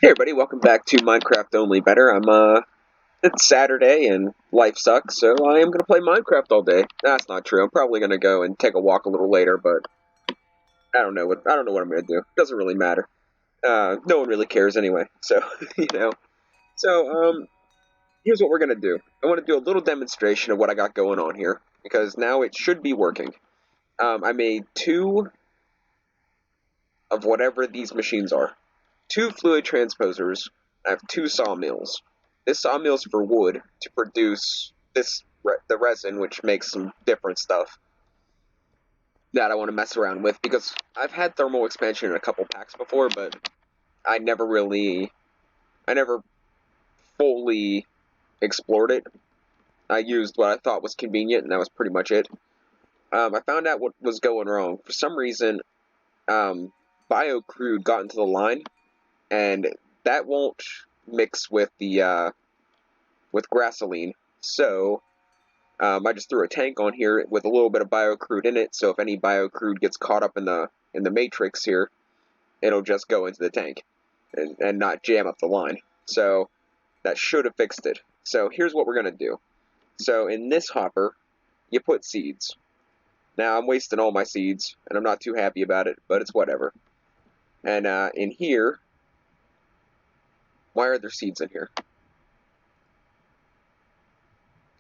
Hey everybody, welcome back to Minecraft Only Better. It's Saturday and life sucks, so I am gonna play Minecraft all day. That's not true. I'm probably gonna go and take a walk a little later, but I don't know what I'm gonna do. Doesn't really matter. No one really cares anyway. So, you know. So, here's what we're gonna do. I want to do a little demonstration of what I got going on here because now it should be working. I made two of whatever these machines are. Two fluid transposers. I have two sawmills. This sawmill's for wood to produce the resin, which makes some different stuff that I want to mess around with because I've had thermal expansion in a couple packs before, but I I never fully explored it. I used what I thought was convenient, and that was pretty much it. I found out what was going wrong. For some reason, BioCrude got into the line, and that won't mix with the with gasoline. So I just threw a tank on here with a little bit of biocrude in it. So if any biocrude gets caught up in the matrix here, it'll just go into the tank and not jam up the line. So that should have fixed it. So here's what we're gonna do. So in this hopper, you put seeds. Now I'm wasting all my seeds, and I'm not too happy about it, but it's whatever. And in here, why are there seeds in here?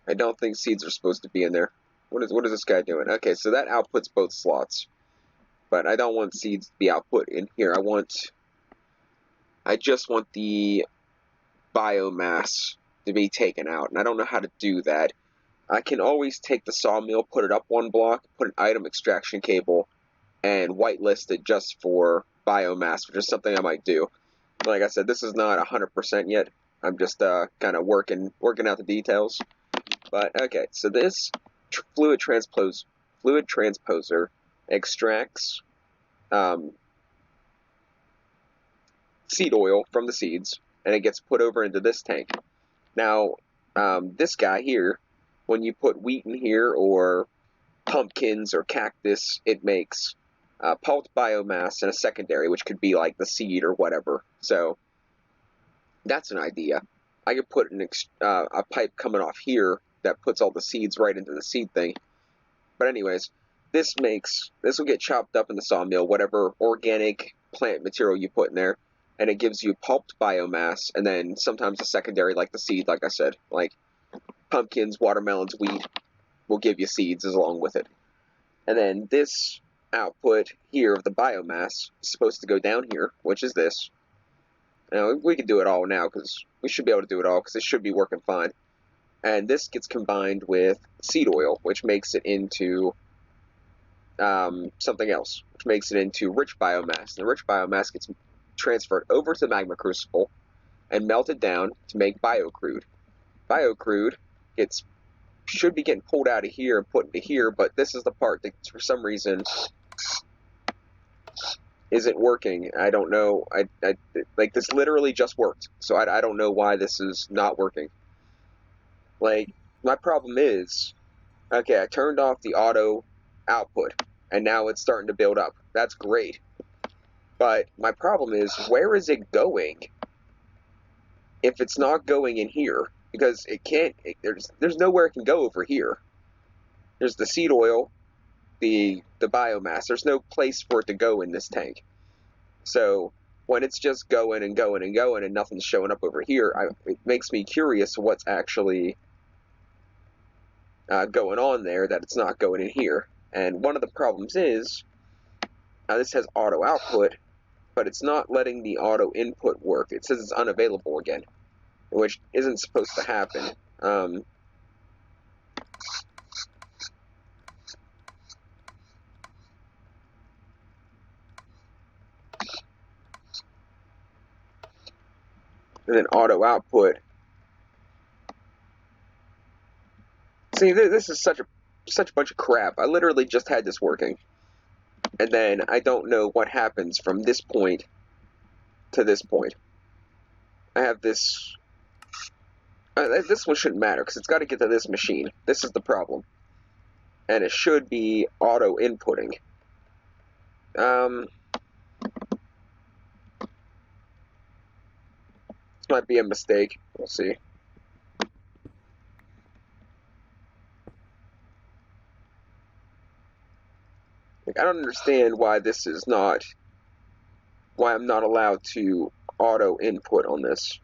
I don't think seeds are supposed to be in there. What is this guy doing? Okay, so that outputs both slots. But I don't want seeds to be output in here. I just want the biomass to be taken out, and I don't know how to do that. I can always take the sawmill, put it up one block, put an item extraction cable, and whitelist it just for biomass, which is something I might do. Like I said, this is not 100% yet. I'm just kind of working out the details. But okay, so this fluid transposer extracts um, seed oil from the seeds, and it gets put over into this tank. Now, this guy here, when you put wheat in here or pumpkins or cactus, it makes pulped biomass in a secondary, which could be like the seed or whatever. So that's an idea. I could put a pipe coming off here that puts all the seeds right into the seed thing. But anyways, this will get chopped up in the sawmill, whatever organic plant material you put in there, and it gives you pulped biomass, and then sometimes a secondary like the seed, like I said, like pumpkins, watermelons, wheat will give you seeds along with it. And then this output here of the biomass is supposed to go down here, which is this. Now we can do it all now because we should be able to do it all because it should be working fine. And this gets combined with seed oil, which makes it into something else, which makes it into rich biomass. And the rich biomass gets transferred over to the magma crucible and melted down to make biocrude. Biocrude gets should be getting pulled out of here and put into here, but this is the part that for some reason isn't working. I don't know. I like this literally just worked, so I don't know why this is not working. Like my problem is, okay, I turned off the auto output, and now it's starting to build up. That's great. But my problem is, where is it going if it's not going in here? Because it can't. There's nowhere it can go over here. There's the seed oil, the biomass. There's no place for it to go in this tank. So when it's just going and going and going and nothing's showing up over here, it makes me curious what's actually going on there that it's not going in here. And one of the problems is this has auto output, but it's not letting the auto input work. It says it's unavailable again, which isn't supposed to happen. And then auto output. See, this is such a bunch of crap. I literally just had this working, and then I don't know what happens from this point to this point. I have this. This one shouldn't matter because it's got to get to this machine. This is the problem, and it should be auto inputting. Um, might be a mistake. We'll see. Like, I don't understand why this is not... why I'm not allowed to auto input on this.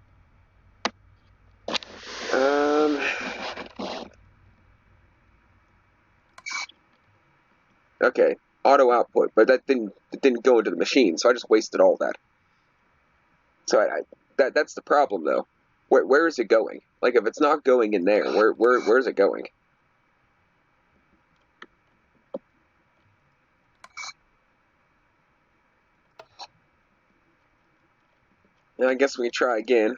Okay, auto output, but it didn't go into the machine, so I just wasted all that. So that's the problem, though. Where is it going? Like, if it's not going in there, where is it going? And I guess we can try again.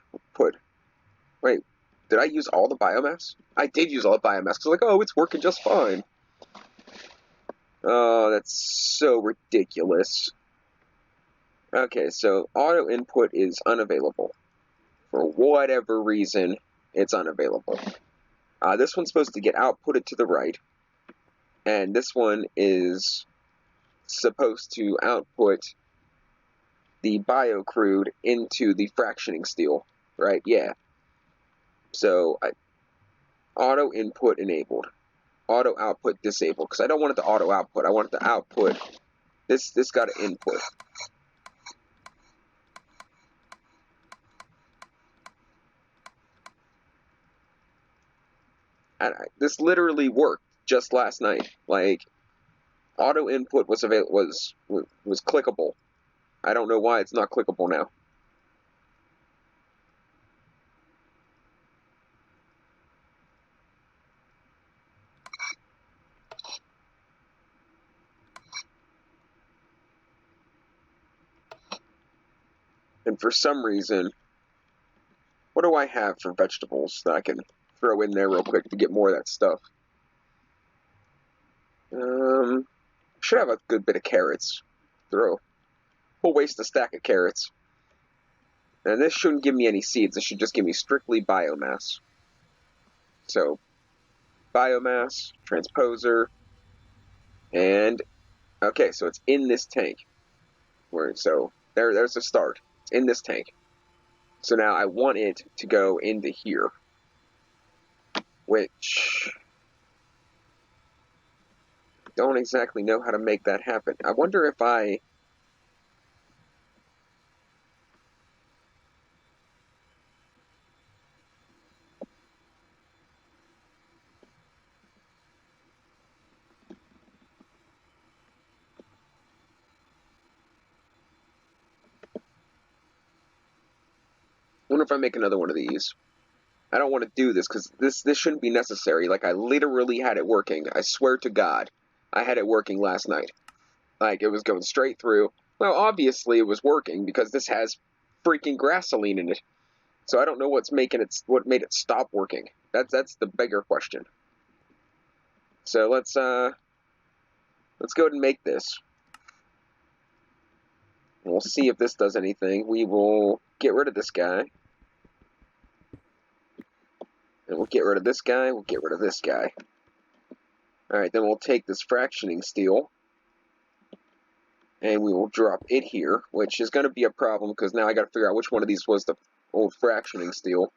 Wait, did I use all the biomass? I did use all the biomass, because like, oh, it's working just fine. Oh, that's so ridiculous. Okay, so auto input is unavailable. For whatever reason, it's unavailable. This one's supposed to get outputted to the right, and this one is supposed to output the biocrude into the fractioning steel, right? Yeah. So auto input enabled, auto output disabled, because I don't want it to auto output. I want it to output. This got to input. And this literally worked just last night. Like, auto input was clickable. I don't know why it's not clickable now. And for some reason, what do I have for vegetables that I can throw in there real quick to get more of that stuff? Should have a good bit of carrots. We'll waste a stack of carrots. And this shouldn't give me any seeds. This should just give me strictly biomass. So, biomass, transposer, and okay, so it's in this tank. So there's a start. It's in this tank. So now I want it to go into here, which I don't exactly know how to make that happen. I wonder if I... wonder if I make another one of these. I don't want to do this because this shouldn't be necessary. Like, I literally had it working. I swear to God, I had it working last night. Like, it was going straight through. Well, obviously it was working because this has freaking grassoline in it. So I don't know what made it stop working. That's the bigger question. So let's go ahead and make this. And we'll see if this does anything. We will get rid of this guy. And we'll get rid of this guy. We'll get rid of this guy. Alright, then we'll take this fractioning steel. And we will drop it here, which is going to be a problem because now I got to figure out which one of these was the old fractioning steel.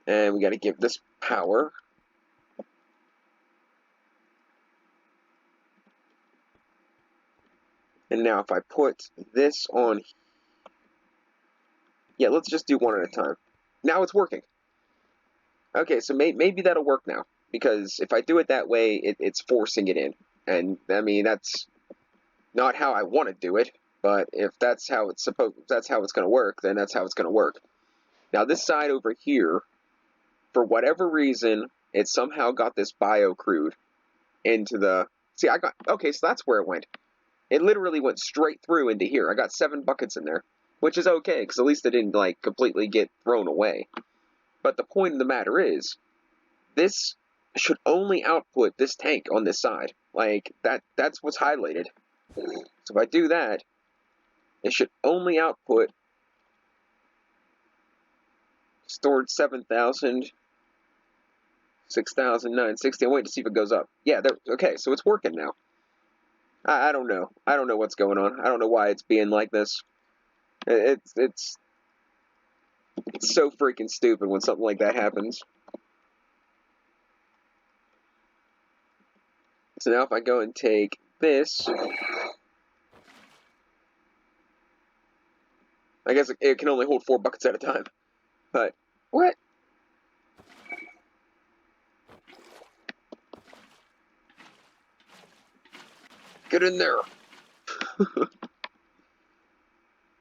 And we got to give this power. And now if I put this on... yeah, let's just do one at a time. Now it's working. Okay, so maybe that'll work now. Because if I do it that way, it's forcing it in. And, I mean, that's not how I want to do it. But if that's how it's going to work, then that's how it's going to work. Now, this side over here, for whatever reason, it somehow got this biocrude into the... see, okay, so that's where it went. It literally went straight through into here. I got 7 buckets in there, which is okay, because at least it didn't, like, completely get thrown away. But the point of the matter is, this should only output this tank on this side. Like, that's what's highlighted. So if I do that, it should only output stored 7,000, 6,960. I'm waiting to see if it goes up. Yeah, there. Okay, so it's working now. I don't know. I don't know what's going on. I don't know why it's being like this. It's so freaking stupid when something like that happens. So now if I go and take this, I guess it can only hold 4 buckets at a time. But, what? Get in there.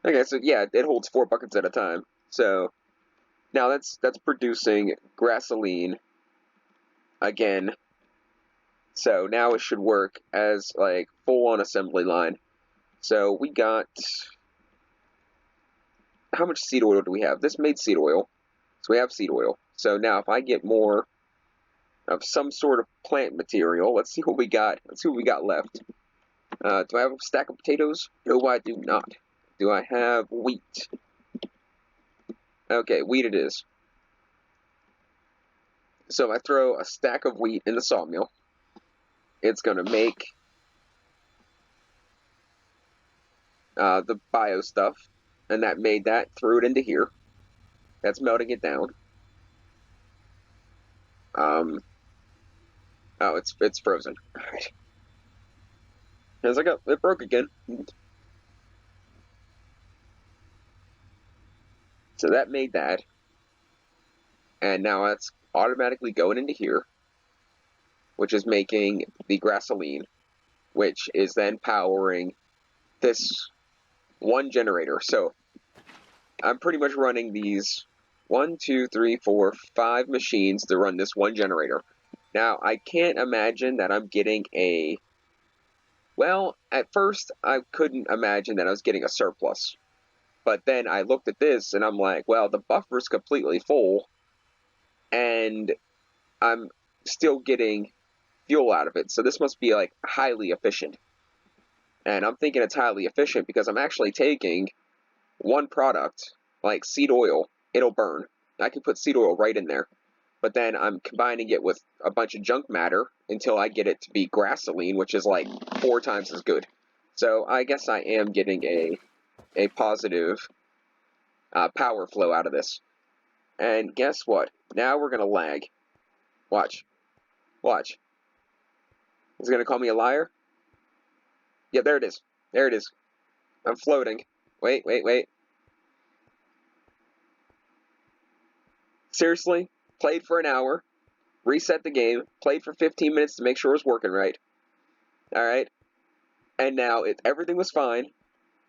Okay, so yeah, it holds 4 buckets at a time. So now that's producing gasoline again. So now it should work as like full-on assembly line. So we got, how much seed oil do we have? This made seed oil, so we have seed oil. So now if I get more of some sort of plant material, let's see what we got. Let's see what we got left. Do I have a stack of potatoes? No, I do not. Do I have wheat? Okay, wheat it is. So if I throw a stack of wheat in the sawmill, it's going to make the bio stuff, and that made that, threw it into here. That's melting it down. Oh, it's frozen. Alright. I was like, oh, it broke again. So that made that. And now it's automatically going into here, which is making the gasoline, which is then powering this one generator. So I'm pretty much running these 1, 2, 3, 4, 5 machines to run this one generator. Now, I can't imagine that I'm getting a... Well, at first, I couldn't imagine that I was getting a surplus. But then I looked at this, and I'm like, well, the buffer's completely full, and I'm still getting fuel out of it. So this must be, like, highly efficient. And I'm thinking it's highly efficient because I'm actually taking one product, like seed oil. It'll burn. I can put seed oil right in there. But then I'm combining it with a bunch of junk matter until I get it to be gasoline, which is like 4 times as good. So I guess I am getting a positive power flow out of this. And guess what? Now we're going to lag. Watch. Watch. Is it going to call me a liar? Yeah, there it is. There it is. I'm floating. Wait, wait, wait. Seriously? Played for an hour, reset the game, played for 15 minutes to make sure it was working right. Alright? And now everything was fine.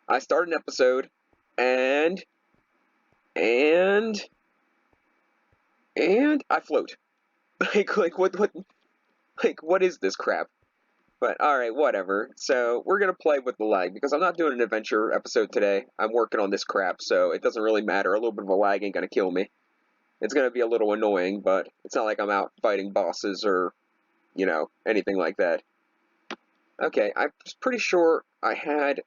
I start an episode, and I float. What is this crap? But alright, whatever. So we're gonna play with the lag because I'm not doing an adventure episode today. I'm working on this crap, so it doesn't really matter. A little bit of a lag ain't gonna kill me. It's gonna be a little annoying, but it's not like I'm out fighting bosses or, you know, anything like that. Okay, I'm pretty sure I had...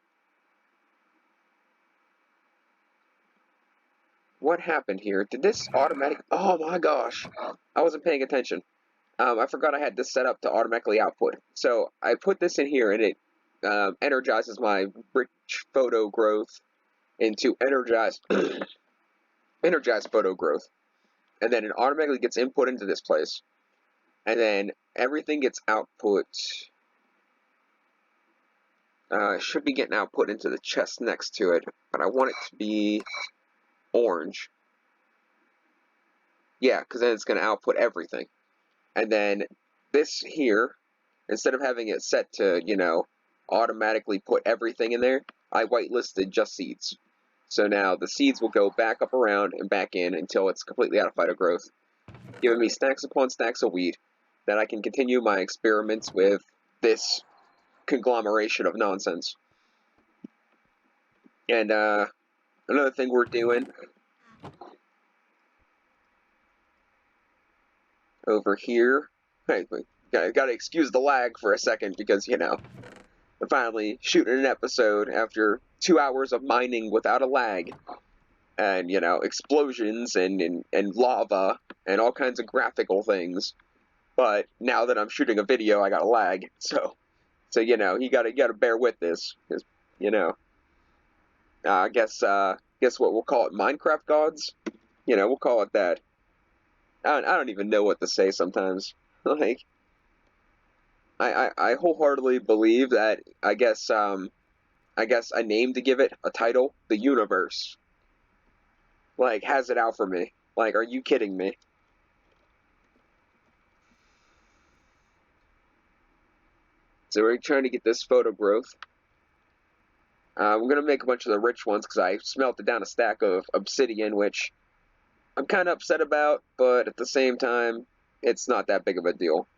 What happened here? Did this automatic... Oh my gosh! I wasn't paying attention. I forgot I had this set up to automatically output. So I put this in here and it energizes my rich photo growth into energized photo growth. And then it automatically gets input into this place. And then everything gets output. Should be getting output into the chest next to it, but I want it to be orange. Yeah, because then it's going to output everything. And then this here, instead of having it set to, you know, automatically put everything in there, I whitelisted just seeds. So now the seeds will go back up around and back in until it's completely out of phyto growth, giving me stacks upon stacks of wheat. Then I can continue my experiments with this conglomeration of nonsense. And another thing we're doing over here, hey, gotta excuse the lag for a second because, you know, I'm finally shooting an episode after 2 hours of mining without a lag. And, you know, explosions and lava and all kinds of graphical things. But now that I'm shooting a video, I got a lag. So you know, you gotta bear with this, 'cause, you know, guess what we'll call it, Minecraft gods. You know, we'll call it that. I don't even know what to say sometimes. Like, I wholeheartedly believe that I guess a name to give it, a title, the universe, like, has it out for me. Like, are you kidding me? So we're trying to get this photo growth. We're gonna make a bunch of the rich ones because I smelted down a stack of obsidian, which I'm kind of upset about, but at the same time, it's not that big of a deal.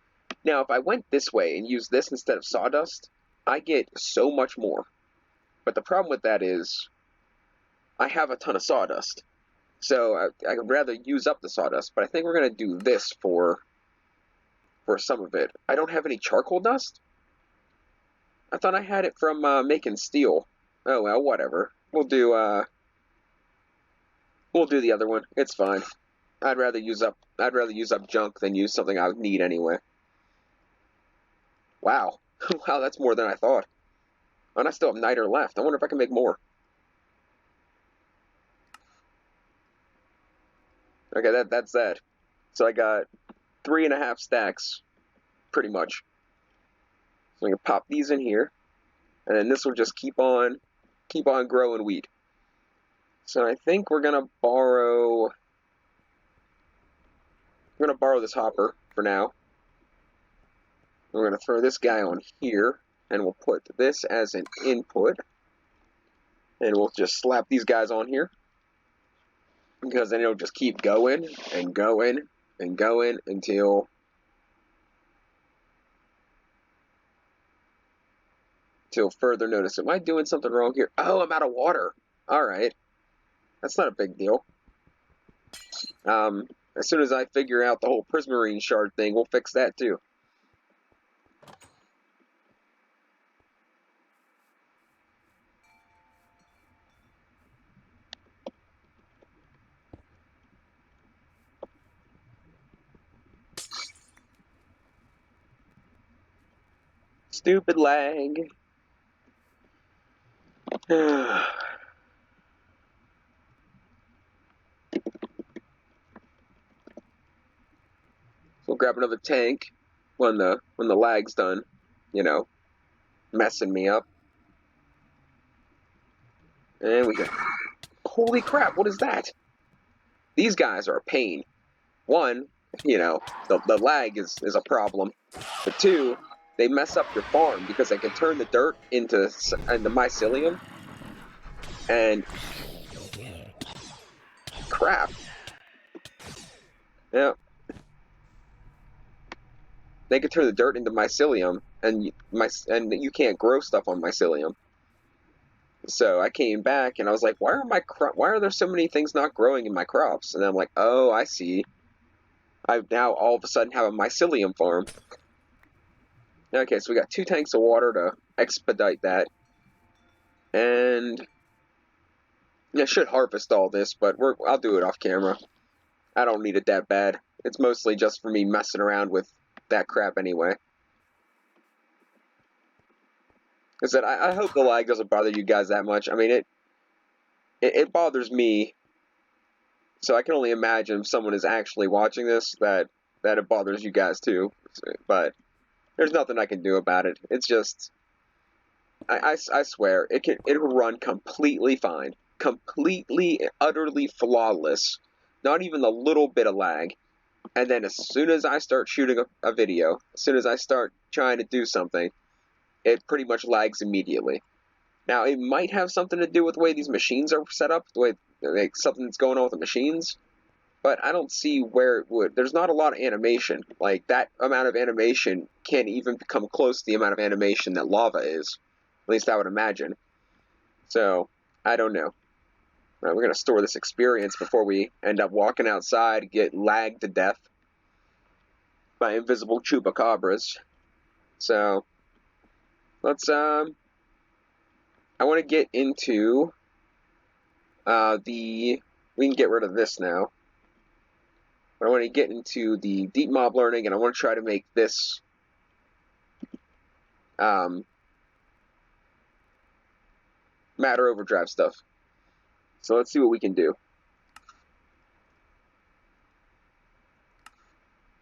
Now, if I went this way and used this instead of sawdust, I get so much more. But the problem with that is I have a ton of sawdust. So I would rather use up the sawdust, but I think we're going to do this for some of it. I don't have any charcoal dust? I thought I had it from making steel. Oh well, whatever. We'll do the other one. It's fine. I'd rather use up junk than use something I would need anyway. Wow. Wow, that's more than I thought. And I still have niter left. I wonder if I can make more. Okay, that's that. So I got 3.5 stacks, pretty much. So I'm gonna pop these in here, and then this will just keep on growing wheat. So I think we're gonna borrow this hopper for now. We're gonna throw this guy on here, and we'll put this as an input, and we'll just slap these guys on here, because then it'll just keep going and going and going until further notice. Am I doing something wrong here? Oh, I'm out of water. All right, that's not a big deal. As soon as I figure out the whole prismarine shard thing, we'll fix that too. Stupid lag. So we'll grab another tank when the lag's done, you know, messing me up. And we go. Holy crap, what is that? These guys are a pain. One, you know, the lag is a problem. But two, they mess up your farm because they can turn the dirt into mycelium. And crap. Yeah. They can turn the dirt into mycelium, and you can't grow stuff on mycelium. So I came back and I was like, why are there so many things not growing in my crops? And I'm like, oh, I see. I now all of a sudden have a mycelium farm. Okay, so we got 2 tanks of water to expedite that. And I should harvest all this, but I'll do it off camera. I don't need it that bad. It's mostly just for me messing around with that crap anyway. I said, I hope the lag doesn't bother you guys that much. I mean, it bothers me. So I can only imagine if someone is actually watching this that it bothers you guys too. But there's nothing I can do about it. It's just, I swear, it'll run completely fine. Completely, utterly flawless. Not even a little bit of lag. And then as soon as I start shooting a video, as soon as I start trying to do something, it pretty much lags immediately. Now, it might have something to do with the way these machines are set up, the way like, something that's going on with the machines, but I don't see where it would. There's not a lot of animation. Like, that amount of animation can't even come close to the amount of animation that lava is. At least I would imagine. So, I don't know. We're going to store this experience before we end up walking outside, get lagged to death by invisible chupacabras. So, let's, I want to get into we can get rid of this now. But I want to get into the deep mob learning, and I want to try to make this matter overdrive stuff. So let's see what we can do.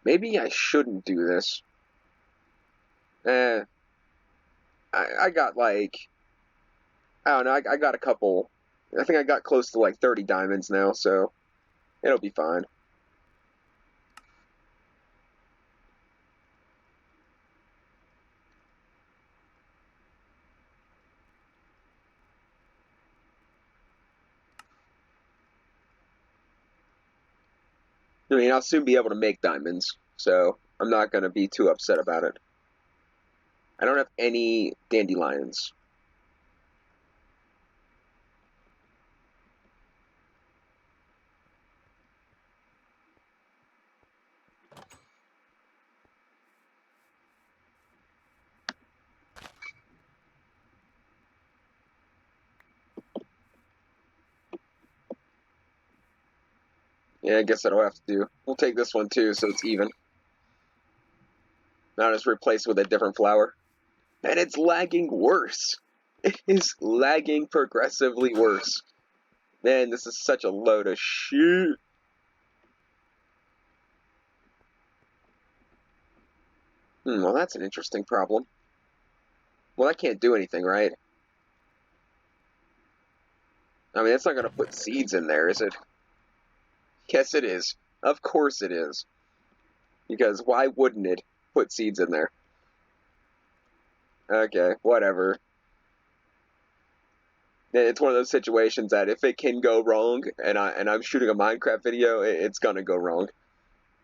Maybe I shouldn't do this. I got like, I don't know, I got a couple. I think I got close to like 30 diamonds now, so it'll be fine. I mean, I'll soon be able to make diamonds, so I'm not going to be too upset about it. I don't have any dandelions. Yeah, I guess that'll have to do. We'll take this one too, so it's even. Now just replace it with a different flower. And it's lagging worse. It is lagging progressively worse. Man, this is such a load of shit. Well, that's an interesting problem. Well, I can't do anything, right? I mean, it's not going to put seeds in there, is it? Yes, it is. Of course it is. Because why wouldn't it put seeds in there? Okay, whatever. It's one of those situations that if it can go wrong, and I'm shooting a Minecraft video, it's gonna go wrong.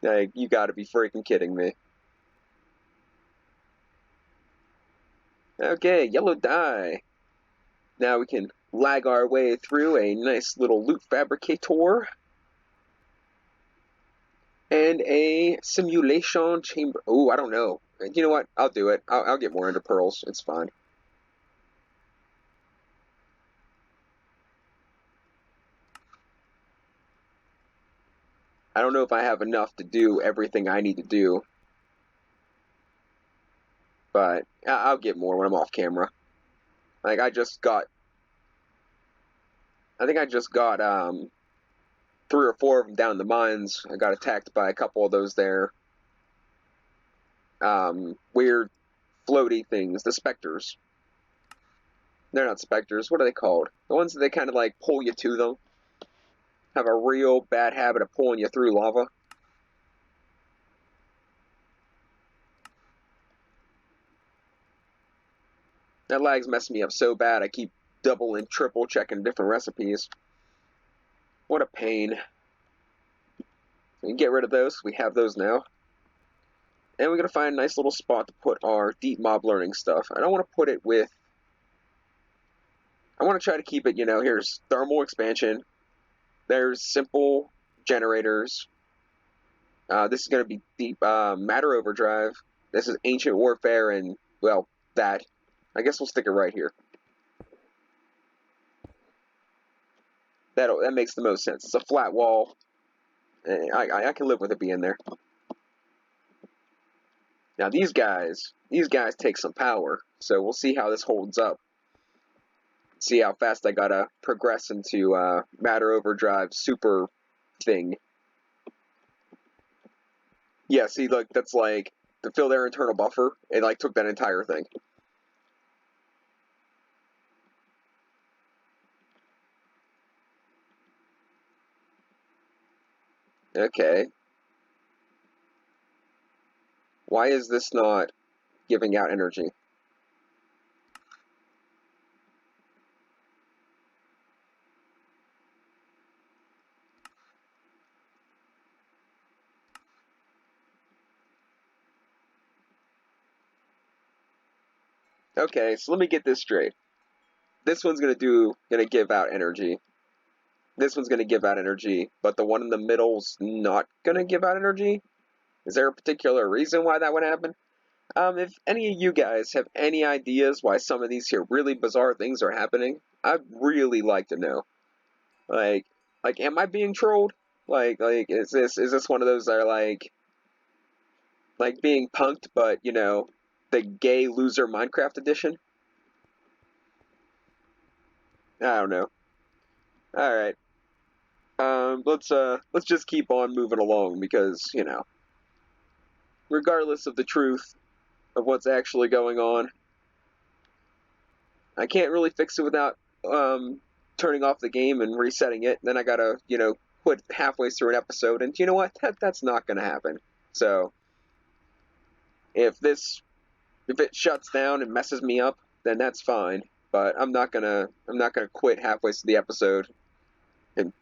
Like, you gotta be freaking kidding me. Okay, yellow dye. Now we can lag our way through a nice little loot fabricator. And a simulation chamber. Oh, I don't know. You know what? I'll do it. I'll get more into pearls. It's fine. I don't know if I have enough to do everything I need to do. But I'll get more when I'm off camera. Like, I think I just got, 3 or 4 of them down in the mines. I got attacked by a couple of those there. Weird floaty things. The specters. They're not specters. What are they called? The ones that they kind of like pull you to them. Have a real bad habit of pulling you through lava. That lag's messing me up so bad I keep double and triple checking different recipes. What a pain. We can get rid of those. We have those now. And we're going to find a nice little spot to put our deep mob learning stuff. I don't want to put it with... I want to try to keep it, here's thermal expansion. There's simple generators. This is going to be deep matter overdrive. This is ancient warfare and, well, that. I guess we'll stick it right here. That makes the most sense. It's a flat wall. I can live with it being there. Now these guys take some power, so we'll see how this holds up. See how fast I gotta progress into matter overdrive super thing. Yeah, see, look, that's like to fill their internal buffer. It like took that entire thing. Okay. Why is this not giving out energy? Okay, so let me get this straight. This one's gonna give out energy. This one's gonna give out energy, but the one in the middle's not gonna give out energy? Is there a particular reason why that would happen? If any of you guys have any ideas why some of these here really bizarre things are happening, I'd really like to know. Like, am I being trolled? Like, is this one of those that are like being punked, but the gay loser Minecraft edition? I don't know. All right. Let's just keep on moving along because regardless of the truth of what's actually going on, I can't really fix it without turning off the game and resetting it. Then I gotta quit halfway through an episode, and you know what? That's not gonna happen. So if it shuts down and messes me up, then that's fine. But I'm not gonna quit halfway through the episode and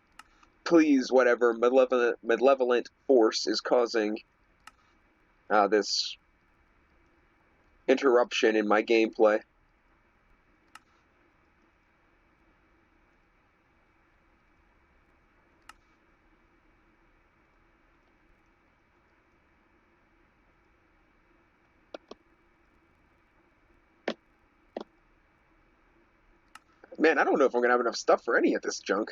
please whatever malevolent force is causing this interruption in my gameplay. Man, I don't know if I'm gonna have enough stuff for any of this junk.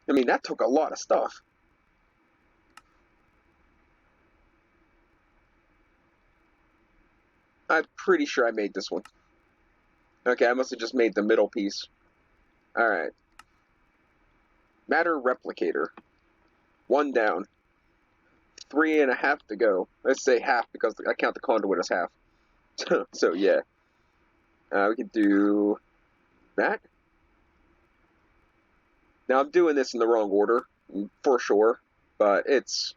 I mean, that took a lot of stuff. I'm pretty sure I made this one. Okay, I must have just made the middle piece. Alright. Matter replicator. One down. 3.5 to go. Let's say half because I count the conduit as half. So yeah. We can do that. Now I'm doing this in the wrong order, for sure, but it's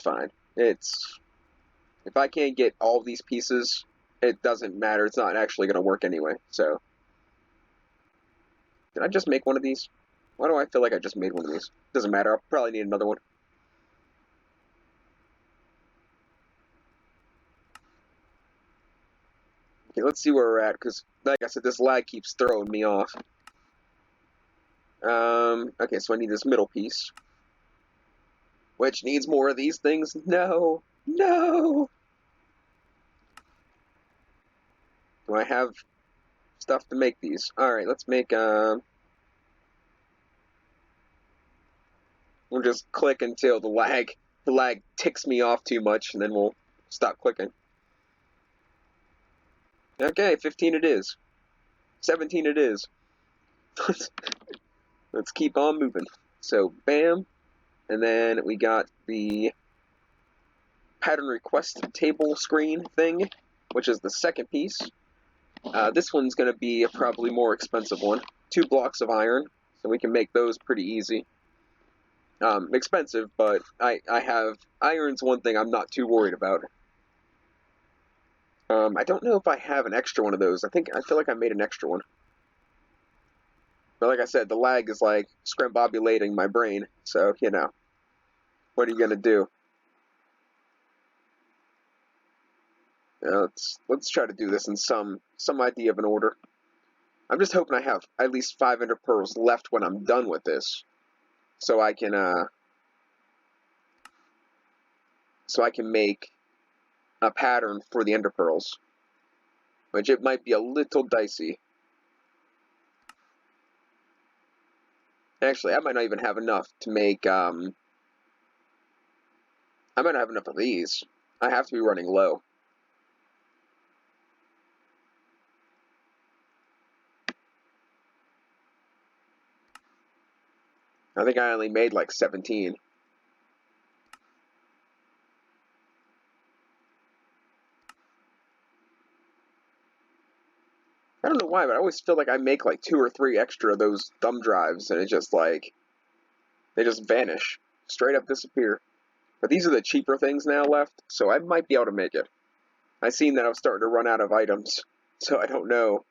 fine. If I can't get all these pieces, it doesn't matter. It's not actually going to work anyway. So, did I just make one of these? Why do I feel like I just made one of these? Doesn't matter. I'll probably need another one. Okay, let's see where we're at, because, like I said, this lag keeps throwing me off. Okay, so I need this middle piece. Which needs more of these things? No! No! Do I have stuff to make these? Alright, let's make, we'll just click until the lag ticks me off too much, and then we'll stop clicking. Okay, 15 it is. 17 it is. Let's keep on moving. So, bam. And then we got the pattern request table screen thing, which is the second piece. This one's going to be a probably more expensive one. 2 blocks of iron, so we can make those pretty easy. Expensive, but I have... Iron's one thing I'm not too worried about. I don't know if I have an extra one of those. I feel like I made an extra one. But like I said, the lag is like scrambobulating my brain, so, what are you gonna do? Let's try to do this in some idea of an order. I'm just hoping I have at least 5 ender pearls left when I'm done with this, so I can make a pattern for the ender pearls, which it might be a little dicey. Actually, I might not even have enough to make. I might not have enough of these. I have to be running low. I think I only made like 17. I don't know why, but I always feel like I make like 2 or 3 extra of those thumb drives, and it just like they just vanish, straight up disappear. But these are the cheaper things now left, so I might be able to make it. I seen that I was starting to run out of items, so I don't know.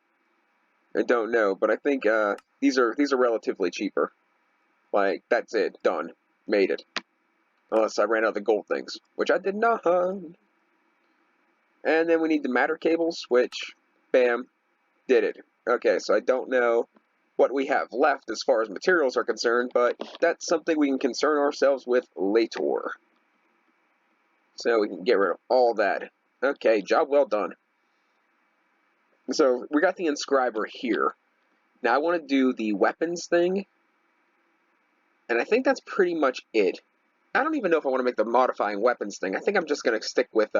But I think these are relatively cheaper. Like, that's it, done, made it. Unless I ran out of the gold things, which I did not. And then we need the matter cables, which, bam, did it. Okay, so I don't know what we have left as far as materials are concerned, but that's something we can concern ourselves with later. So we can get rid of all that. Okay, job well done. So we got the inscriber here. Now I want to do the weapons thing, and I think that's pretty much it. I don't even know if I want to make the modifying weapons thing. I think I'm just going to stick with,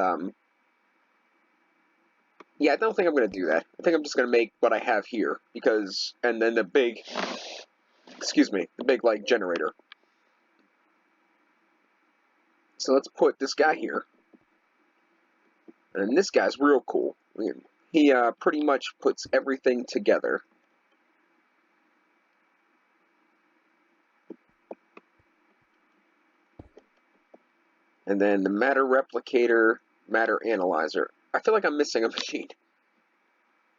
yeah, I don't think I'm going to do that. I think I'm just going to make what I have here, because, and then the big, the big, like, generator. So let's put this guy here. And this guy's real cool. He pretty much puts everything together. And then the matter replicator, matter analyzer. I feel like I'm missing a machine.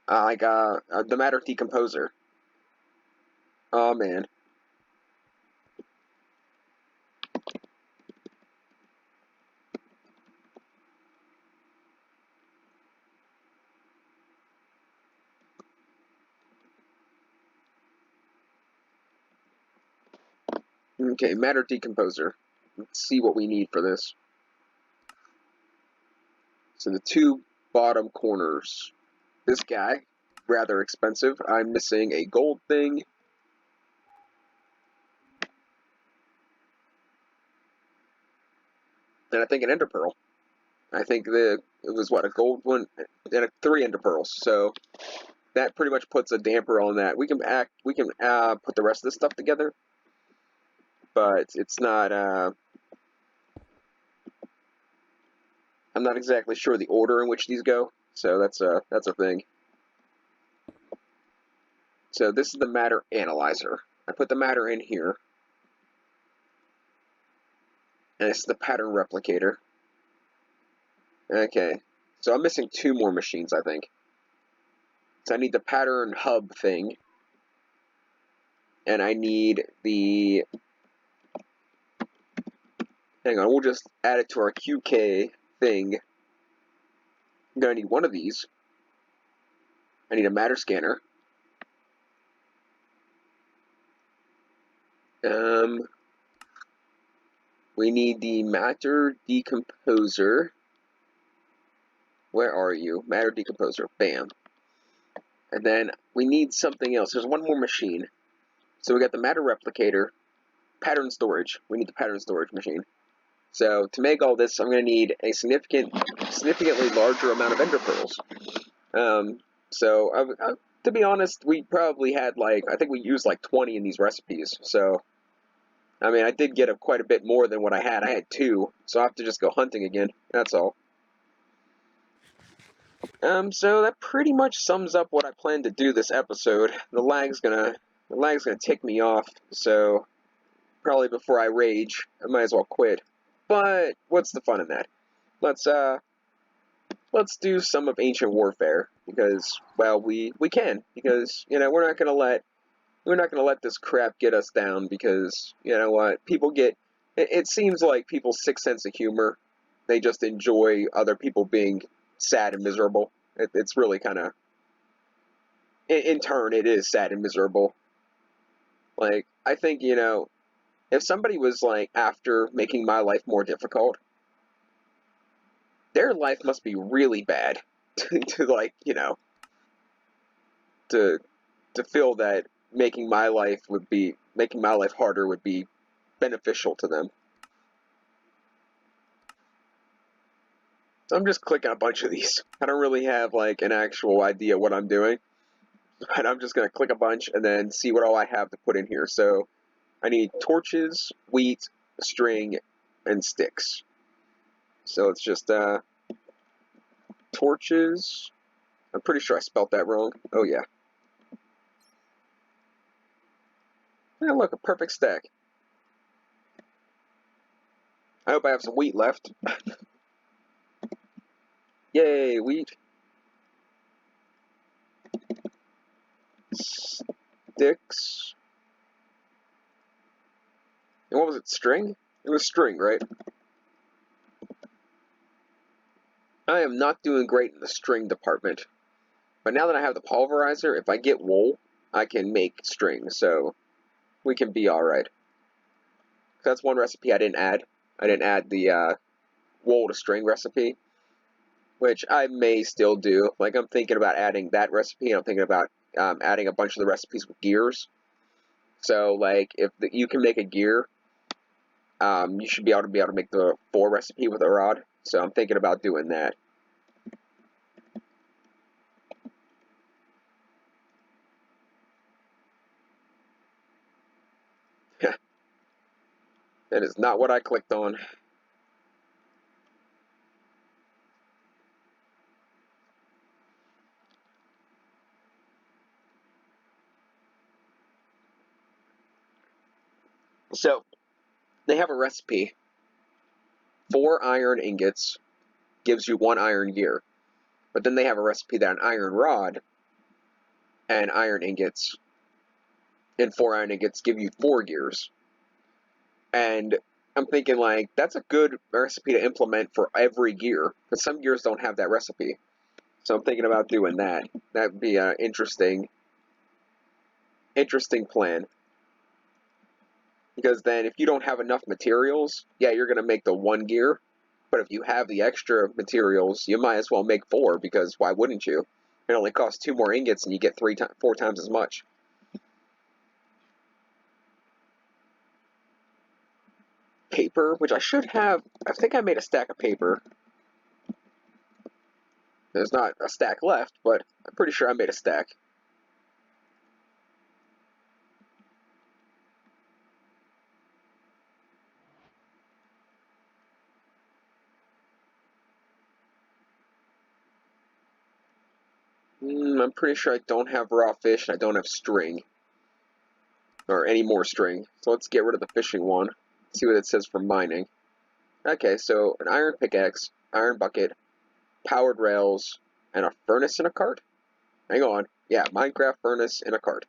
The matter decomposer. Oh, man. Okay, matter decomposer. Let's see what we need for this. So the two bottom corners. This guy, rather expensive. I'm missing a gold thing. And I think an ender pearl. I think it was what, a gold one and 3 ender pearls. So that pretty much puts a damper on that. We can put the rest of this stuff together, but it's not. I'm not exactly sure the order in which these go. So that's a thing. So this is the matter analyzer. I put the matter in here, and it's the pattern replicator. Okay, so I'm missing 2 more machines, I think. So I need the pattern hub thing, and I need the. Hang on, we'll just add it to our QK thing. I'm gonna need one of these. I need a matter scanner. We need the matter decomposer. Where are you? Matter decomposer. Bam. And then we need something else. There's one more machine. So we got the matter replicator, pattern storage. We need the pattern storage machine. So to make all this, I'm going to need a significantly larger amount of ender pearls. To be honest, we probably had I think we used 20 in these recipes. So, I mean, I did get quite a bit more than what I had. I had 2, so I have to just go hunting again. That's all. So that pretty much sums up what I plan to do this episode. The lag's gonna tick me off, so probably before I rage, I might as well quit. But what's the fun in that? Let's do some of Ancient Warfare, because, well, we can, because, we're not gonna let this crap get us down, because, you know what, it seems like people's sick sense of humor, they just enjoy other people being sad and miserable. It's really kind of, in turn, it is sad and miserable. I think, if somebody was, after making my life more difficult, their life must be really bad to to feel that making my life harder would be beneficial to them. So I'm just clicking a bunch of these. I don't really have an actual idea what I'm doing, but I'm just gonna click a bunch and then see what all I have to put in here. So I need torches, wheat, string, and sticks. So it's just torches. I'm pretty sure I spelt that wrong. Oh yeah. Yeah, look, a perfect stack. I hope I have some wheat left. Yay, wheat. Sticks. And what was it, string? It was string, right? I am not doing great in the string department. But now that I have the pulverizer, if I get wool, I can make string, so we can be alright. That's one recipe I didn't add. I didn't add the wool to string recipe. which I may still do. Like, I'm thinking about adding that recipe, and I'm thinking about adding a bunch of the recipes with gears. So, like, if you can make a gear, you should be able to make the 4 recipe with a rod. So I'm thinking about doing that. That is not what I clicked on. So, they have a recipe. 4 iron ingots gives you 1 iron gear. But then they have a recipe that an iron rod and iron ingots and 4 iron ingots give you 4 gears. And I'm thinking, like, that's a good recipe to implement for every gear. But some gears don't have that recipe. So I'm thinking about doing that. That'd be an interesting plan. Because then if you don't have enough materials, yeah, you're going to make the 1 gear. But if you have the extra materials, you might as well make 4, because why wouldn't you? It only costs 2 more ingots and you get 4 times as much. Paper, which I should have. I think I made a stack of paper. There's not a stack left, but I'm pretty sure I made a stack. I'm pretty sure I don't have raw fish and I don't have string. Or any more string. So let's get rid of the fishing one. See what it says for mining. Okay, so an iron pickaxe, iron bucket, powered rails, and a furnace in a cart? Hang on. Yeah, Minecraft furnace in a cart.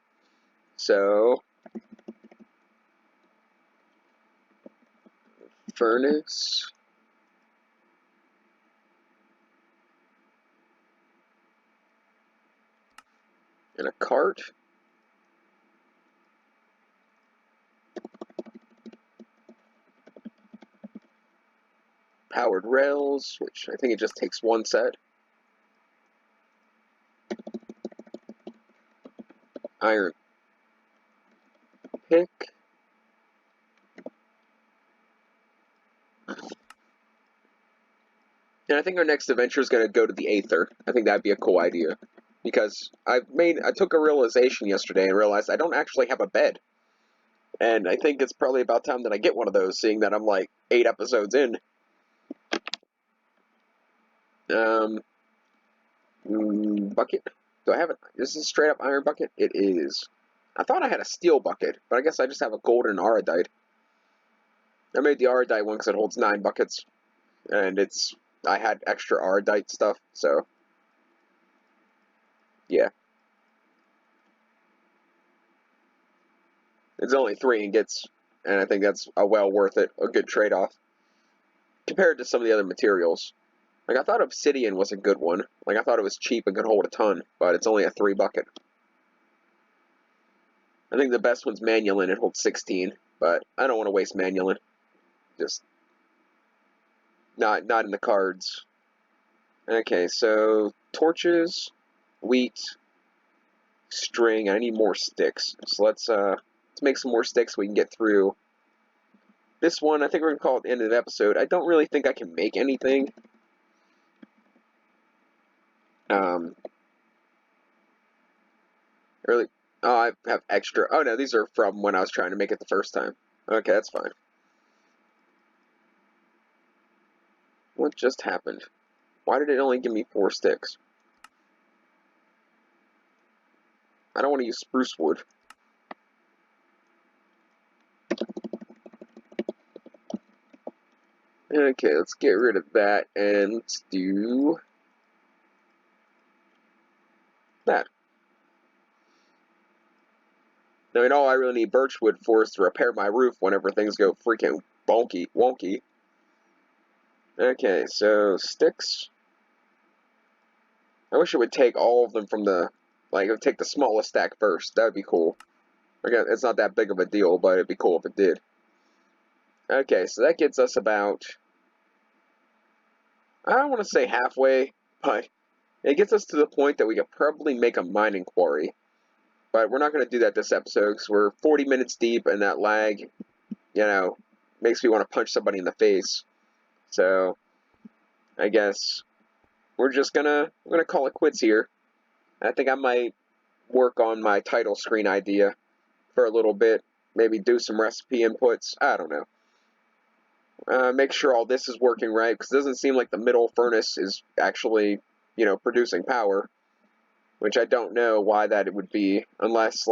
So, furnace. In a cart. Powered rails, which I think it just takes 1 set. Iron pick. And I think our next adventure is going to go to the Aether. I think that'd be a cool idea. Because I took a realization yesterday and realized I don't actually have a bed. And I think it's probably about time that I get one of those, seeing that I'm like 8 episodes in. Bucket? Do I have it? Is this a straight up iron bucket? It is. I thought I had a steel bucket, but I guess I just have a golden aradite. I made the aradite one because it holds 9 buckets. And I had extra aradite stuff, so yeah. It's only 3 ingots, and I think that's a well worth it, a good trade-off. Compared to some of the other materials. Like, I thought obsidian was a good one. Like, I thought it was cheap and could hold a ton, but it's only a 3 bucket. I think the best one's manulin, it holds 16, but I don't want to waste manulin. Just not in the cards. Okay, so torches, wheat, string. I need more sticks. So let's make some more sticks so we can get through this one. I think we're gonna call it the end of the episode. I don't really think I can make anything. Early. Oh, I have extra. Oh no, these are from when I was trying to make it the first time. Okay, that's fine. What just happened? Why did it only give me 4 sticks? I don't want to use spruce wood. Okay, let's get rid of that and let's do that. I mean, all I really need birch wood for is to repair my roof whenever things go freaking wonky. Okay, so sticks. I wish it would take all of them from it would take the smallest stack first. That would be cool. Again, it's not that big of a deal, but it'd be cool if it did. Okay, so that gets us about, I don't want to say halfway, But it gets us to the point that we could probably make a mining quarry. But we're not going to do that this episode because we're 40 minutes deep, and that lag, makes me want to punch somebody in the face. So I guess we're gonna call it quits here. I think I might work on my title screen idea for a little bit. Maybe do some recipe inputs. I don't know. Make sure all this is working right, because it doesn't seem like the middle furnace is actually, producing power. Which I don't know why that it would be, unless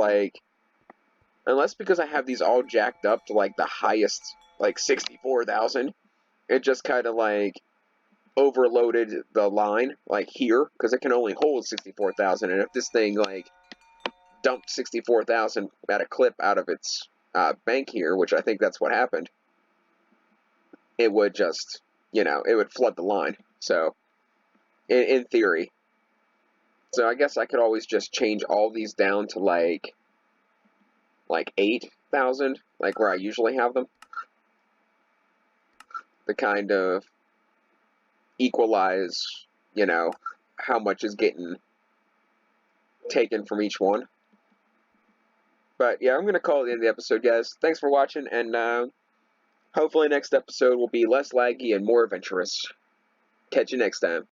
because I have these all jacked up to like the highest, like 64,000. It just kind of like overloaded the line, like here, because it can only hold 64,000. And if this thing like dumped 64,000 at a clip out of its bank here, which I think that's what happened, it would just, it would flood the line. So, in theory. So I guess I could always just change all these down to like 8,000, like where I usually have them. To kind of equalize, how much is getting taken from each one. But yeah, I'm going to call it the end of the episode, guys. Thanks for watching, and hopefully next episode will be less laggy and more adventurous. Catch you next time.